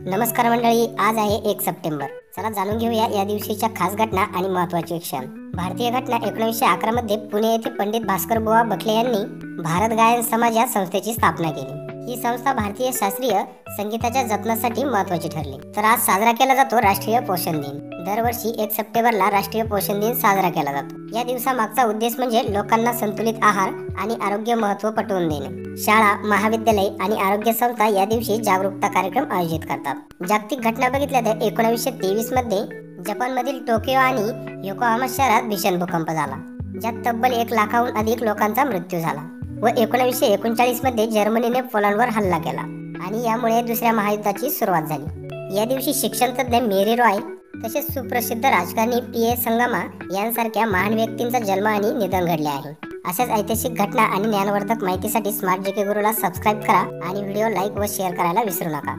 नमस्कार मंडळी, आज आहे 1 सप्टेंबर. चला जाणून घेऊया या दिवशीच्या खास घटना आणि महत्त्वाचे क्षण. भारतीय घटना 1911 मध्ये पुणे येथे पंडित भास्कर बुवा बखले यांनी भारत गायन समाज या संस्थेची स्थापना केली. ही संस्था भारतीय शास्त्रीय संगीताच्या जतनासाठी महत्त्वाची ठरली. तर आज साजरा केला जातो राष्ट्रीय पोषण दिन. दरवर्षी 1 सप्टेंबरला राष्ट्रीय पोषण दिन साजरा केला जातो. या दिवसामागचा उद्देश म्हणजे लोकांना संतुलित आहार आणि आरोग्य महत्त्व पटवून देणे. शाळा, महाविद्यालय आणि आरोग्य संस्था या दिवशी जागरूकता कार्यक्रम आयोजित करतात. जागतिक घटना बघितल्या तर 1923 मध्ये जपानमधील टोकियो आणि योकोहामा शहरात भीषण भूकंप झाला, ज्यात तब्बल 1 लाखाहून अधिक लोकांचा मृत्यू झाला. व 1939 मध्ये जर्मनीने पोलंडवर हल्ला केला आणि यामुळे दुसऱ्या महायुद्धाची सुरुवात झाली. या दिवशी शिक्षण तज्ञ मेरी रॉय तसेच सुप्रसिद्ध राजकारणी P.A. संगमा यांसारख्या महान व्यक्तींचा जन्म आणि निधन घडले आहे. अशाच ऐतिहासिक घटना आणि ज्ञानवर्धक माहितीसाठी स्मार्ट GK गुरुला सबस्क्राईब करा आणि व्हिडिओ लाईक व शेअर करायला विसरू नका.